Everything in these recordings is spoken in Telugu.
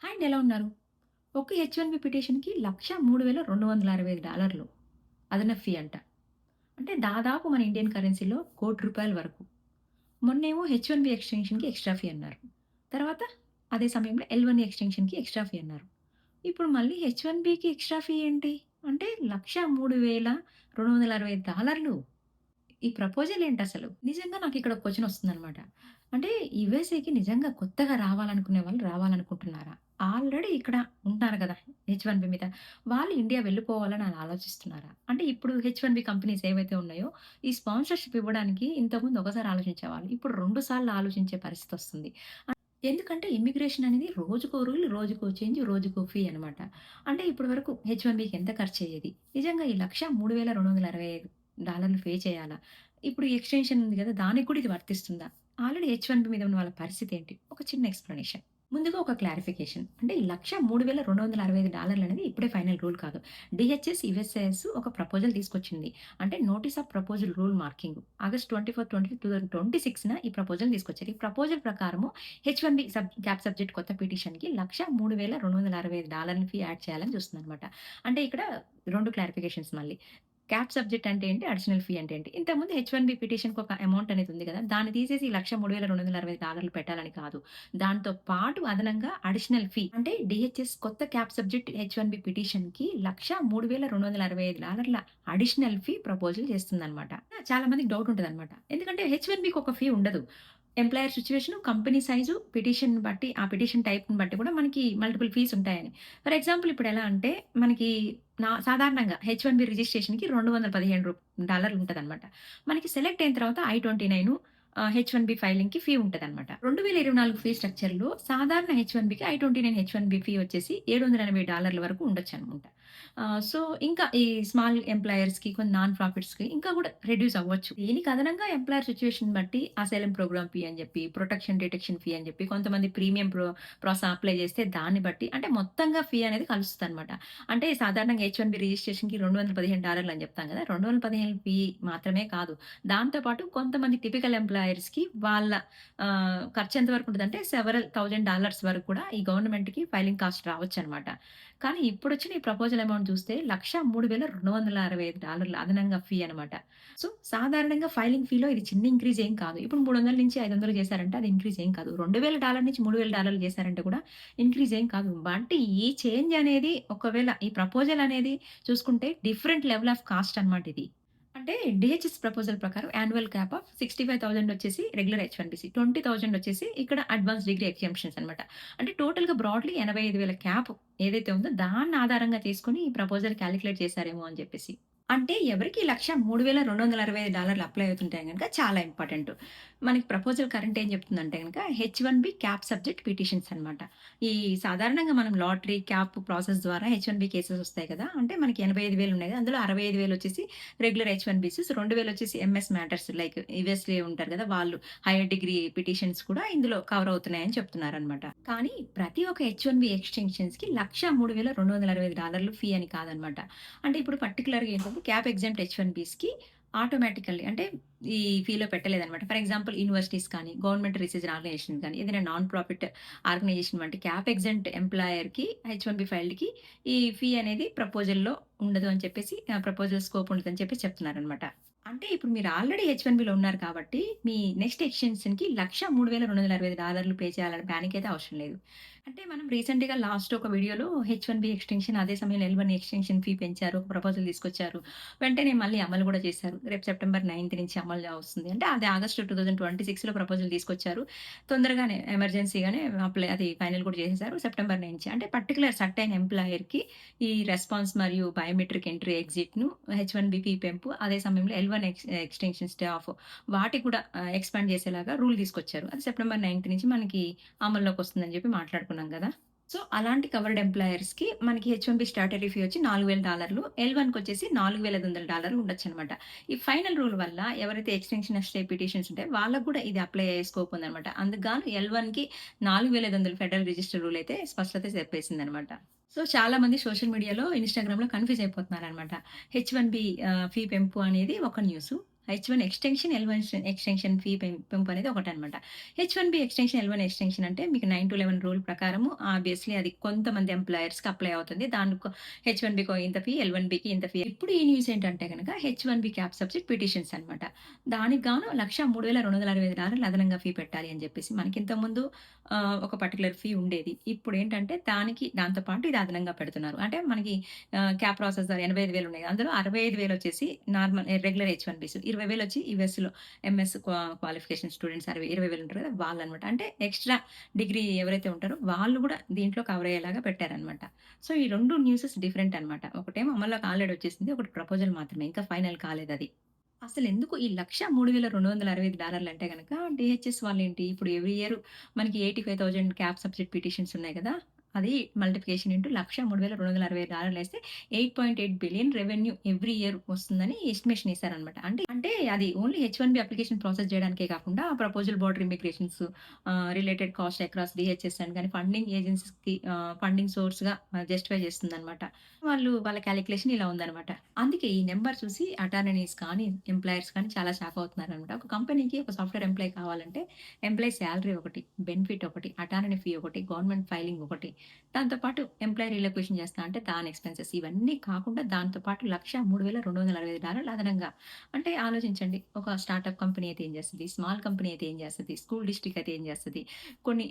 హాయ్ అండి. ఎలా ఉన్నారు? ఒక హెచ్-1బీ పిటిషన్‌కి $1,03,265 అదనపు ఫీ అంట. అంటే దాదాపు మన ఇండియన్ కరెన్సీలో ₹1,00,00,000 వరకు. మొన్నేమో హెచ్-1బీ ఎక్స్‌టెన్షన్‌కి ఎక్స్‌ట్రా ఫీ అన్నారు. తర్వాత అదే సమయంలో ఎల్-1 ఎక్స్‌టెన్షన్‌కి ఎక్స్‌ట్రా ఫీ అన్నారు. ఇప్పుడు మళ్ళీ హెచ్-1బీకి ఎక్స్‌ట్రా ఫీ ఏంటి? అంటే $1,03,265 ఈ ప్రపోజల్ ఏంటసలు? నిజంగా నాకిక్కడ ఒక క్వెషన్ వస్తుందనమాట. అంటే యూఎస్ఏకి నిజంగా కొత్తగా రావాలనుకునే వాళ్ళు రావాలనుకుంటున్నారా? ఆల్రెడీ ఇక్కడ ఉంటారు గదా! హెచ్-1బీ మీద. వాళ్ళు ఇండియా వెళ్ళిపోవాలని అలా ఆలోచిస్తున్నారా? అంటే ఇప్పుడు హెచ్-1బీ కంపెనీస్ ఏవైతే ఉన్నాయో, ఈ స్పాన్సర్‌షిప్ ఇవ్వడానికి ఇంతకుముందు ఒకసారి ఆలోచించేవాళ్ళు. ఇప్పుడు 2 సార్లు ఆలోచించే పరిస్థితొస్తుంది. ఎందుకంటే ఇమ్మిగ్రేషన్ అనేది రోజుకో రూల్, రోజుకో చేంజ్, రోజుకో ఫీ అనమాట. అంటే ఇప్పటి వరకు హెచ్-1బీకి ఎంత ఖర్చయ్యేది? నిజంగా ఈ 1,03,265 పే చేయాలా? ఇప్పుడు ఈ ఎక్స్‌టెన్షన్ ఉంది గదా! దానికి కూడా ఇది వర్తిస్తుందా? ఆల్రెడీ హెచ్-1బీ మీద ఉన్న వాళ్ళ పరిస్థితి ఏంటి? ఒక చిన్న ఎక్స్‌ప్లనేషన్. ముందుగా ఒక క్లారిఫికేషన్. అంటే ఈ 1,03,265 అనేది ఇప్పుడే ఫైనల్ రూల్ కాదు. డీహెచ్ఎస్, యూఎస్‌సిఐఎస్ ఒక ప్రపోజల్ తీసుకొచ్చింది. అంటే notice of proposal rule marking. August 24, 2026న ఈ ప్రపోజల్ తీసుకొచ్చారు. ఈ ప్రపోజల్ ప్రకారము హెచ్-1బీ గ్యాప్ సబ్జెక్ట్ కొత్త పిటిషన్‌కి $1,03,265 ఫీ యాడ్ చేయాలని చూస్తుందనమాట. అంటే ఇక్కడ 2 క్లారిఫికేషన్స్ మళ్ళీ. క్యాప్ సబ్జెక్ట్ అంటే ఏంటి? అడిషనల్ ఫీ అంటే ఏంటి? ఇంతకుముందు హెచ్-1బీ పిటిషన్‌కి ఒక అమౌంట్ అనేది ఉంది గదా! దాన్ని తీసేసి $1,03,265 పెట్టాలని కాదు. దాంతో పాటు అదనంగా అడిషనల్ ఫీ అంటే డీహెచ్ఎస్ కొత్త క్యాప్ సబ్జెక్ట్ హెచ్-1బీ పిటిషన్‌కి $1,03,265 అడిషనల్ ఫీ ప్రపోజల్ చేస్తుందనమాట. చాలా మందికి డౌట్ ఉంటదనమాట. ఎందుకంటే హెచ్-1బీకి ఒక ఫీ ఉండదు. Employer situation, company size, petition బట్టి ఆ పిటిషన్ టైప్‌ని బట్టి కూడా మనకి మల్టిపుల్ ఫీస్ ఉంటాయని. ఫర్ ఎగ్జాంపుల్ ఇప్పుడు ఎలా అంటే మనకి సాధారణంగా హెచ్-1బీ రిజిస్ట్రేషన్‌కి $215 ఉంటదనమాట. మనకి సెలెక్ట్ అయిన తర్వాత ఐ-29 హెచ్-1బీ ఫైలింగ్‌కి ఫీ ఉంటదనమాట. 2024 ఫీ స్ట్రక్చర్‌లో సాధారణ హెచ్-1బీకి ఐ-29 హెచ్-1బీ ఫీ వచ్చేసి $780 వరకు ఉండొచ్చనమాట. సో, ఇంకా ఈ స్మాల్ ఎంప్లాయర్స్‌కి, కొన్ని నాన్ ప్రాఫిట్స్‌కి ఇంకా కూడా రెడ్యూస్ అవ్వచ్చు. దీనికి అదనంగా ఎంప్లాయర్ సిట్యుయేషన్ బట్టి అసైలమ్ ప్రోగ్రామ్ ఫీ అని చెప్పి, ప్రొటెక్షన్ డిటెక్షన్ ఫీ అని చెప్పి, కొంతమంది ప్రీమియం ప్రాసెస్ అప్లై చేస్తే దాన్ని బట్టి అంటే మొత్తంగా ఫీ అనేది కలుస్తదనమాట. అంటే సాధారణంగా హెచ్-1బీ రిజిస్ట్రేషన్‌కి $215 అని చెప్తాం కదా! 215 ఫీ మాత్రమే కాదు. దాంతో పాటు కొంతమంది టిపికల్ ఎంప్లాయర్స్‌కి వాళ్ళ ఖర్చు ఎంత వరకు ఉంటదంటే సెవరల్ $1000 వరకు కూడా ఈ గవర్నమెంట్‌కి ఫైలింగ్ కాస్ట్ రావచ్చనమాట. కానీ ఇప్పుడొచ్చిన ఈ ప్రపోజల్ అమౌంట్ చూస్తే $1,03,265 అదనంగా ఫీ అనమాట. సో, సాధారణంగా ఫైలింగ్ ఫీలో ఇది చిన్న ఇంక్రీజ్ ఏం కాదు. ఇప్పుడు 300-500 చేశారంటే అది ఇంక్రీజ్ ఏం కాదు. $2,000 నుంచి $3,000 చేశారంటే కూడా ఇంక్రీజ్ ఏం కాదు. బట్ ఈ చేంజ్ అనేది ఒకవేళ ఈ ప్రపోజల్ అనేది చూసుకుంటే డిఫరెంట్ లెవెల్ ఆఫ్ కాస్ట్ అనమాట ఇది. అంటే డీహెచ్ఎస్ ప్రపోజల్ ప్రకారం యాన్యువల్ క్యాప్ ఆఫ్ 65,000 వచ్చేసి రెగ్యులర్ హెచ్-1బీసీ. 20,000 వచ్చేసి ఇక్కడ అడ్వాన్స్ డిగ్రీ ఎగ్జామ్షన్స్ అనమాట. అంటే టోటల్‌గా బ్రాడ్‌లీ 85,000 క్యాప్ ఏదైతే ఉందో దాన్ని ఆధారంగా చేసుకొని ఈ ప్రపోజల్ కాలిక్యులేట్ చేశారేమో అని చెప్పేసి. అంటే ఎవరికి 1,03,265 అప్లై అవుతుంటే గనక చాలా ఇంపార్టెంట్. మనకి ప్రపోజల్ కరెంట్ ఏం చెప్తుందంటే గనక హెచ్-1బీ క్యాప్ సబ్జెక్ట్ పిటిషన్స్ అనమాట. ఈ సాధారణంగా మనం లాటరీ, క్యాప్ ప్రాసెస్ ద్వారా హెచ్-1బీ కేసెస్ వస్తాయి కదా! అంటే మనకి 85,000 ఉన్నాయి కదా! అందులో 65,000 వచ్చేసి రెగ్యులర్ హెచ్-1బీసీస్, 2,000 వచ్చేసి ఎంఎస్ మ్యాటర్స్ లైక్ యూఎస్‌లో ఉంటారు కదా! వాళ్ళు హైయర్ డిగ్రీ పిటిషన్స్ కూడా ఇందులో కవర్ అవుతున్నాయని చెప్తున్నారనమాట. కానీ ప్రతి ఒక్క హెచ్-1బీ ఎక్స్‌టెన్షన్స్‌కి $1,03,265 ఫీ అని కాదనమాట. అంటే ఇప్పుడు పర్టిక్యులర్‌గా ఏంటంటే క్యాప్ ఎగ్జామ్డ్ హెచ్-1బీస్‌కి ఆటోమేటికల్లీ అంటే ఈ ఫీలో పెట్టలేదనమాట. ఫర్ ఎగ్జాంపుల్ యూనివర్సిటీస్ కానీ, గవర్నమెంట్ రిసర్చ్ ఆర్గనైజేషన్ కానీ, ఏదైనా నాన్ ప్రాఫిట్ ఆర్గనైజేషన్ వంటి క్యాప్ ఎగ్జామ్డ్ ఎంప్లాయర్‌కి హెచ్-1బీ ఫైల్డ్‌కి ఈ ఫీ అనేది ప్రపోజల్‌లో ఉండదు అని చెప్పేసి ప్రపోజల్ స్కోప్ ఉండదని చెప్పేసి చెప్తున్నారనమాట. అంటే ఇప్పుడు మీరు ఆల్రెడీ హెచ్-1బీలో ఉన్నారు కాబట్టి, మీ నెక్స్ట్ ఎక్స్‌టెన్షన్‌కి $1,03,265 పే చేయాలని పానిక్ అయితే అవసరం లేదు. అంటే మనం రీసెంట్‌గా లాస్ట్ ఒక వీడియోలో హెచ్-1బీ ఎక్స్‌టెన్షన్ అదే సమయంలో ఎల్-1 ఎక్స్‌టెన్షన్ ఫీ పెంచారు. ఒక ప్రపోజల్ తీసుకొచ్చారు. వెంటనే మళ్ళీ అమలు కూడా చేశారు. రేపు సెప్టెంబర్ 9 నుంచి అమలు వస్తుంది. అంటే అది ఆగస్ట్ 2026లో ప్రపోజల్ తీసుకొచ్చారు. తొందరగానే ఎమర్జెన్సీగానే అది ఫైనల్ కూడా చేసేసారు. సెప్టెంబర్ నుంచి అంటే పర్టిక్యులర్ సర్టెయిన్ ఎంప్లాయర్‌కి ఈ రెస్పాన్స్ మరియు బయోమెట్రిక్ ఎంట్రీ ఎగ్జిట్‌ను హెచ్-1బీ ఫీ పెంపు అదే సమయంలో ఎల్-1 ఎక్స్‌టెన్షన్ స్టే ఆఫ్ వాటికి కూడా ఎక్స్‌పాండ్ చేసేలాగా రూల్ తీసుకొచ్చారు. అది సెప్టెంబర్ 9 నుంచి మనకి అమల్లోకొస్తుందని చెప్పి మాట్లాడుకున్నాం గదా! సో, అలాంటి కవర్డ్ ఎంప్లాయర్స్‌కి మనకి హెచ్-1బీ స్టార్టరీ ఫీ వచ్చి $4,000 ఎల్-1కొచ్చేసి $4,500 ఉండొచ్చనమాట. ఈ ఫైనల్ రూల్ వల్ల ఎవరైతే ఎక్స్‌టెన్షన్ స్టే పిటిషన్స్ ఉంటాయో వాళ్ళకి కూడా ఇది అప్లై అయ్యే స్కోప్ ఉందనమాట. అందుకు గాను ఎల్-1కి 4,500 ఫెడరల్ రిజిస్టర్ రూల్ అయితే స్పష్టత చెప్పేసిందనమాట. సో, చాలా మంది సోషల్ మీడియాలో, ఇన్‌స్టాగ్రామ్‌లో కన్‌ఫ్యూజ్ అయిపోతున్నారనమాట. హెచ్-1బీ ఫీ పెంపు అనేది ఒక న్యూసు. హెచ్-1 ఎక్స్‌టెన్షన్, ఎల్-1 ఎక్స్‌టెన్షన్ ఫీ పెంపు అనేది ఒకటనమాట. హెచ్-1బీ ఎక్స్‌టెన్షన్, ఎల్-1 ఎక్స్‌టెన్షన్ అంటే మీకు 9-11 రూల్ ప్రకారము ఆబ్వియస్‌లీ అది కొంతమంది ఎంప్లాయర్స్‌కి అప్లై అవుతుంది. దానికో హెచ్-1బీకో ఇంత ఫీ, ఎల్-1బీకి ఇంత ఫీ. ఇప్పుడు ఈ న్యూస్ ఏంటంటే గనక హెచ్-1బీ క్యాప్ సబ్జెక్ట్ పిటిషన్స్ అనమాట. దానికి గాను $1,03,265 అదనంగా ఫీ పెట్టాలి అని జెప్పేసి. మనకింతకుముందు ఒక పర్టిక్యులర్ ఫీ ఉండేది. ఇప్పుడేంటంటే దాంతో పాటు ఇది అదనంగా పెడుతున్నారు. అంటే మనకి క్యాప్ ప్రాసెసర్ 85,000 ఉన్నాయి. అందులో 65,000 వచ్చేసి నార్మల్ రెగ్యులర్ హెచ్-1బీస్. 20,000 వచ్చి యూఎస్‌లో ఎంఎస్ క్వాలిఫికేషన్ స్టూడెంట్స్ 20,000 ఉంటారు కదా! వాళ్ళనమాట. అంటే ఎక్స్‌ట్రా డిగ్రీ ఎవరైతే ఉంటారో వాళ్ళు గూడా దీంట్లో కవర్ అయ్యేలాగా పెట్టారనమాట. సో, ఈ 2 న్యూసెస్ డిఫరెంట్ అనమాట. ఒకటేమో అమల్లోకి ఆల్రెడీ వచ్చేసింది. ఒకటి ప్రపోజల్ మాత్రమే. ఇంకా ఫైనల్ కాలేదది. అసలెందుకు ఈ $1,03,265 అంటే గనక డీహెచ్ఎస్ వాళ్ళేంటి ఇప్పుడు ఎవ్రీ ఇయర్ మనకి 85,000 క్యాప్ సబ్జెక్ట్ పిటిషన్స్ ఉన్నాయి కదా! అది మల్టిప్లికేషన్ ఇంటూ $1,03,265 ఏస్తే 8.8 బిలియన్ రెవెన్యూ ఎవ్రీ ఇయర్ వస్తుందని ఎస్టిమేషన్ ఏసారనమాట. అంటే అది ఓన్లీ హెచ్-1బీ అప్లికేషన్ ప్రాసెస్ చేయడానికే కాకుండా proposal border immigrations related cost across DHS అని గాని ఫండింగ్ ఏజెన్సీస్‌కి ఫండింగ్ సోర్స్‌గా జస్టిఫై చేస్తుందనమాట. వాళ్ళ కాలిక్యులేషన్ ఇలా ఉందనమాట. అందుకే ఈ నంబర్ చూసి అటార్నీస్ కానీ, ఎంప్లాయర్స్ కానీ చాలా షాక్ అవుతున్నారనమాట. ఒక కంపెనీకి ఒక సాఫ్ట్‌వేర్ ఎంప్లాయీ కావాలంటే ఎంప్లాయీ సాలరీ ఒకటి, బెనిఫిట్ ఒకటి, అటార్నీ ఫీ ఒకటి, గవర్నమెంట్ ఫైలింగ్ ఒకటి, దాంతో పాటు ఎంప్లాయీ రిలొకేషన్ చేస్తా అంటే దాని ఎక్స్‌పెన్సెస్ ఇవన్నీ కాకుండా దాంతో పాటు $1,03,265 అదనంగా. అంటే ఆలోచించండి. ఒక స్టార్టప్ కంపెనీ అయితే ఏం చేస్తది? స్మాల్ కంపెనీ అయితే ఏం చేస్తది? స్కూల్ డిస్ట్రిక్ట్ అయితే ఏం చేస్తది? కొన్ని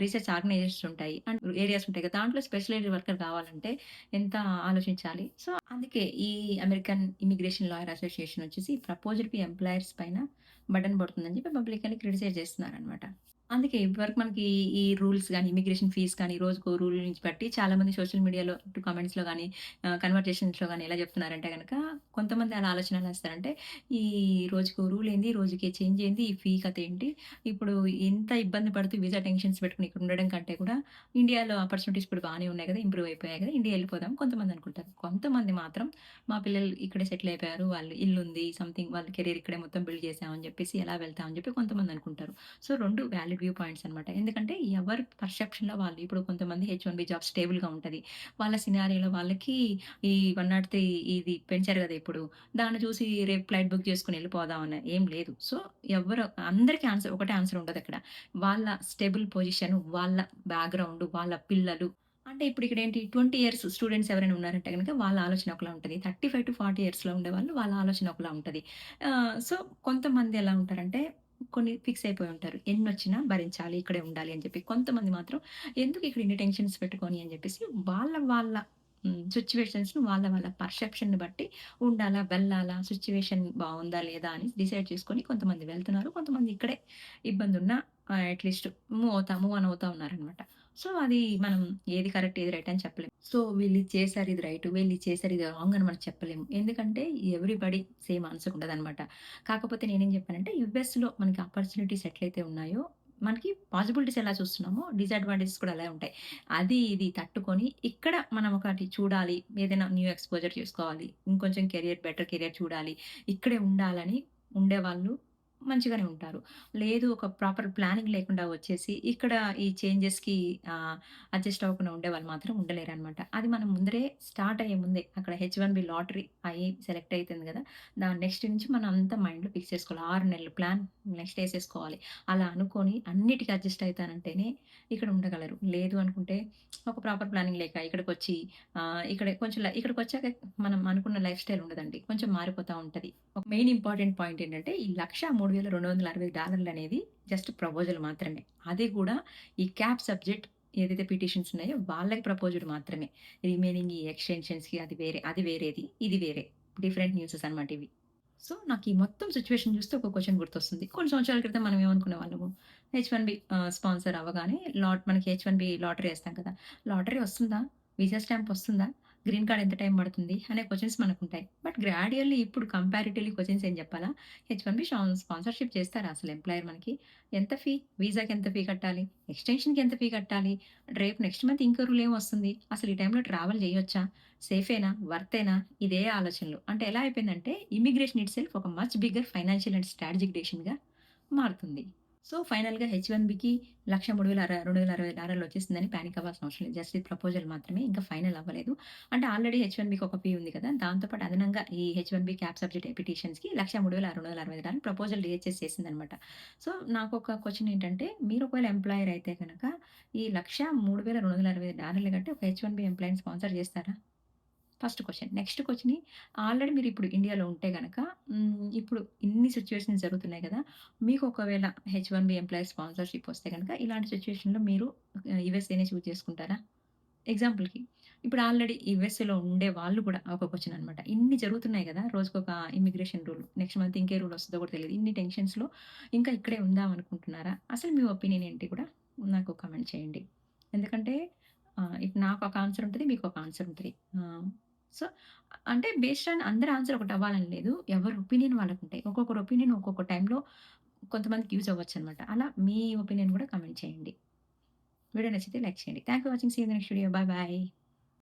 రీసెర్చ్ ఆర్గనైజేషన్స్ ఉంటాయి. అండ్ ఏరియాస్ ఉంటాయి కదా! దాంట్లో స్పెషలైజ్డ్ వర్కర్ కావాలంటే ఎంత ఆలోచించాలి. సో, అందుకే ఈ అమెరికన్ ఇమిగ్రేషన్ లాయర్ అసోసియేషన్ వచ్చేసి ప్రపోజ్డ్ ఫీ ఎంప్లాయర్స్ పైన బర్డెన్ పడుతుందని చెప్పి పబ్లికల్లీ క్రిటిసైజ్ చేస్తున్నారనమాట. అందుకే ఇప్పటివరకు మనకి ఈ రూల్స్ గాని, ఇమిగ్రేషన్ ఫీస్ కానీ, రోజుకో రూల్ నుంచి బట్టి చాలామంది సోషల్ మీడియాలో కామెంట్స్‌లో గాని, కన్వర్జేషన్స్‌లో గాని ఎలా చెప్తున్నారంటే గనక కొంతమంది అలా ఆలోచన ఎలా చేస్తారంటే, ఈ రోజుకో రూల్ ఏంది? రోజుకి చేంజ్ ఏంది? ఈ ఫీ కథ ఏంటి? ఇప్పుడు ఇంత ఇబ్బంది పడుతూ వీసా టెన్షన్స్ పెట్టుకొని ఇక్కడ ఉండడం కంటే కూడా ఇండియాలో ఆపర్చునిటీస్ ఇప్పుడు బానే ఉన్నాయి గదా! ఇంప్రూవ్ అయిపోయాయి గదా! ఇండియా ఎళ్ళిపోదాం కొంతమంది అనుకుంటారు. కొంతమంది మాత్రం మా పిల్లలు ఇక్కడే సెటిల్ అయిపోయారు. వాళ్ళు ఇల్లుంది. సంథింగ్ వాళ్ళ కెరియర్ ఇక్కడే మొత్తం బిల్డ్ చేసామని చెప్పేసి ఎలా వెళ్తాం అని చెప్పి కొంతమంది అనుకుంటారు. సో, 2 వాలిడ్ వ్యూ పాయింట్స్ అనమాట. ఎందుకంటే ఎవరి పర్సెప్షన్‌లో వాళ్ళు ఇప్పుడు కొంతమంది హెచ్-1బీ జాబ్ స్టేబుల్‌గా ఉంటది. వాళ్ళ సినారియోలో వాళ్ళకి ఈ 103 ఇది పెంచారు గదా! ఇప్పుడు. దాన్ని చూసి రేపు ఫ్లైట్ బుక్ చేసుకొని ఎళ్ళిపోదాం అని ఏం లేదు. సో, ఎవరు అందరికి ఒకటే ఆన్సర్ ఉండదక్కడ. వాళ్ళ స్టేబుల్ పొజిషన్, వాళ్ళ బ్యాక్‌గ్రౌండ్, వాళ్ళ పిల్లలు అంటే ఇప్పుడిక్కడేంటి 20 ఇయర్స్ స్టూడెంట్స్ ఎవరైనా ఉన్నారంటే గనక వాళ్ళ ఆలోచన ఒకలా ఉంటది. 35-40 ఇయర్స్‌లో ఉండేవాళ్ళు వాళ్ళ ఆలోచన ఒకలా ఉంటది. సో, కొంతమంది ఎలా ఉంటారంటే కొన్ని ఫిక్స్ అయిపోయి ఉంటారు. ఎన్నొచ్చినా భరించాలి, ఇక్కడే ఉండాలి అని చెప్పి. కొంతమంది మాత్రం ఎందుకు ఇక్కడ ఇన్ని టెన్షన్స్ పెట్టుకొని అని చెప్పేసి వాళ్ళ సిట్యుయేషన్స్‌ని వాళ్ళ పర్సెప్షన్‌ని బట్టి ఉండాలా, వెళ్ళాలా, సిట్యుయేషన్ బావుందా లేదా అని డిసైడ్ చేసుకొని కొంతమంది వెళ్తున్నారు. కొంతమంది ఇక్కడే ఇబ్బందున్నా అట్‌లీస్ట్ మూవ్ ఆన్ అవుతా ఉన్నారనమాట. సో, అది మనం ఏది కరెక్ట్, ఏది రైట్ అని చెప్పలేం. సో, వీళ్ళిది చేశారు ఇది రైట్, వీళ్ళిది చేశారు ఇది రాంగ్ అని మనం చెప్పలేము. ఎందుకంటే ఎవ్రీబడీ సేమ్ ఆన్సర్ ఉండదనమాట. కాకపోతే నేనేం చెప్పానంటే యూఎస్‌లో మనకి ఆపర్చునిటీస్ ఎట్లయితే ఉన్నాయో, మనకి పాసిబిలిటీస్ ఎలా చూస్తున్నామో డిసడ్వాంటేజెస్ కూడా అలాగే ఉంటాయి. అది ఇది తట్టుకొని ఇక్కడ మనం ఒకటి చూడాలి. ఏదైనా న్యూ ఎక్స్‌పోజర్ చేసుకోవాలి. ఇంకొంచెం బెటర్ కెరియర్ చూడాలి. ఇక్కడే ఉండాలని ఉండేవాళ్ళు మంచిగానే ఉంటారు. లేదు ఒక ప్రాపర్ ప్లానింగ్ లేకుండా వచ్చేసి ఇక్కడ ఈ చేంజెస్‌కి అడ్జస్ట్ అవ్వకుండా ఉండేవాళ్ళు మాత్రం ఉండలేరనమాట. అది మనం ముందరే స్టార్ట్ అయ్యే ముందే అక్కడ హెచ్-1బీ లాటరీ అయ్యి సెలెక్ట్ అయితుంది గదా! దాని నెక్స్ట్ నుంచి మనం అంతా మైండ్‌లో ఫిక్స్ చేసుకోవాలి. 6 నెలలు ప్లాన్ నెక్స్ట్ ఏసేసుకోవాలి. అలా అనుకోని అన్నిటికి అడ్జస్ట్ అయితానంటేనే ఇక్కడ ఉండగలరు. లేదు అనుకుంటే ఒక ప్రాపర్ ప్లానింగ్ లేక ఇక్కడికొచ్చి ఇక్కడ కొంచెం ఇక్కడికొచ్చాక మనం అనుకున్న లైఫ్ స్టైల్ ఉండదండి. కొంచెం మారిపోతా ఉంటది. ఒక మెయిన్ ఇంపార్టెంట్ పాయింట్ ఏంటంటే ఈ $1,03,260 అనేది జస్ట్ ప్రపోజల్ మాత్రమే. అది కూడా ఈ క్యాప్ సబ్జెక్ట్ ఏదైతే పిటిషన్స్ ఉన్నాయో వాళ్ళకి ప్రపోజ్డ్ మాత్రమే. రిమైనింగ్ ఈ ఎక్స్‌టెన్షన్స్‌కి అది వేరే. అది వేరేది. ఇది వేరే. డిఫరెంట్ న్యూసెస్ అన్నమాట ఇవి. సో, నాకు ఈ మొత్తం సిట్యుయేషన్ చూస్తే ఒక క్వెషన్ గుర్తొస్తుంది. కొన్ని సంవత్సరాల క్రితం మనం ఏమనుకునేవాళ్ళము, హెచ్-1బీ స్పాన్సర్ అవ్వగానే మనకి హెచ్-1బీ లాటరీ ఏస్తాం కదా! లాటరీ వస్తుందా? వీసా స్టాంప్ వస్తుందా? గ్రీన్ కార్డ్ ఎంత టైం పడుతుంది? అనే క్వెషన్స్ మనకుంటాయి. బట్ గ్రాడ్యుయల్లీ ఇప్పుడు కంపారిటివ్‌లీ క్వెషన్స్ ఏం చెప్పాలా? హెచ్-1బీ స్పాన్సర్‌షిప్ చేస్తారా అసలు ఎంప్లాయర్ మనకి? ఎంత ఫీ? వీసాకి ఎంత ఫీ కట్టాలి? ఎక్స్‌టెన్షన్‌కి ఎంత ఫీ కట్టాలి? రేపు నెక్స్ట్ మంత్ ఇంకో రూల్ ఏమొస్తుంది? అసలు ఈ టైంలో ట్రావెల్ చేయొచ్చా? సేఫేనా? వర్తేనా? ఇదే ఆలోచనలు. అంటే ఎలా అయిపోయిందంటే ఇమిగ్రేషన్ ఇట్‌సెల్ఫ్ ఒక much bigger financial and strategic డెసిషన్‌గా మారుతుంది. సో, ఫైనల్‌గా హెచ్-1బీకి $1,03,60 వచ్చేసిందని పానిక్ అవ్వాల్సిన అవసరం లేదు. జస్ట్ ఇది ప్రపోజల్ మాత్రమే. ఇంకా ఫైనల్ అవ్వలేదు. అంటే ఆల్రెడీ హెచ్-1బీకి ఒక ఫీ ఉంది కదా! దాంతో పాటు అదనంగా ఈ H-1B cap subject పిటిషన్స్‌కి $103,660 proposal DHS చేసిందనమాట. సో, నాకొక క్వెషన్ ఏంటంటే, మీరు ఒకవేళ ఎంప్లాయర్ అయితే గనక ఈ $103,260 కంటే ఒక హెచ్-1బీ ఎంప్లాయీని స్పాన్సర్ చేస్తారా? First question. నెక్స్ట్ క్వెషని ఆల్రెడీ మీరిప్పుడు ఇండియాలో ఉంటే గనక ఇప్పుడు ఇన్ని సిట్యుయేషన్స్ జరుగుతున్నాయి గదా! మీకు ఒకవేళ హెచ్-1బీ ఎంప్లాయీ స్పాన్సర్‌షిప్ వస్తే గనక ఇలాంటి సిట్యుయేషన్‌లో మీరు యూఎస్ఏనే చూజ్ చేసుకుంటారా? ఎగ్జాంపుల్‌కి ఇప్పుడు ఆల్రెడీ యూఎస్ఏలో ఉండే వాళ్ళు కూడా ఒక క్వెషన్ అనమాట. ఇన్ని జరుగుతున్నాయి గదా! రోజుకొక ఇమ్మిగ్రేషన్ రూల్. నెక్స్ట్ మంత్ ఇంకే రూల్ వస్తదో కూడా తెలీదు. ఇన్ని టెన్షన్స్‌లో ఇంకా ఇక్కడే ఉందాం అనుకుంటున్నారా? అసలు మీ ఒపీనియన్ ఏంటి కూడా నాకు కామెంట్ చేయండి. ఎందుకంటే ఇప్పుడు నాకొక ఆన్సర్ ఉంటది. మీకొక ఆన్సర్ ఉంటది. సో, అంటే బేస్డ్ ఆన్ అందరి ఆన్సర్ ఒకటవ్వాలని లేదు. ఎవరి ఒపీనియన్ వాళ్ళకుంటాయి. ఒక్కొక్కరి ఒపీనియన్ ఒక్కొక్క టైంలో కొంతమందికి యూజ్ అవ్వచ్చనమాట. అలా మీ ఒపీనియన్ గూడా కామెంట్ చేయండి. వీడియో నచ్చితే లైక్ చేయండి. Thank you for watching. See you in the next video. Bye by.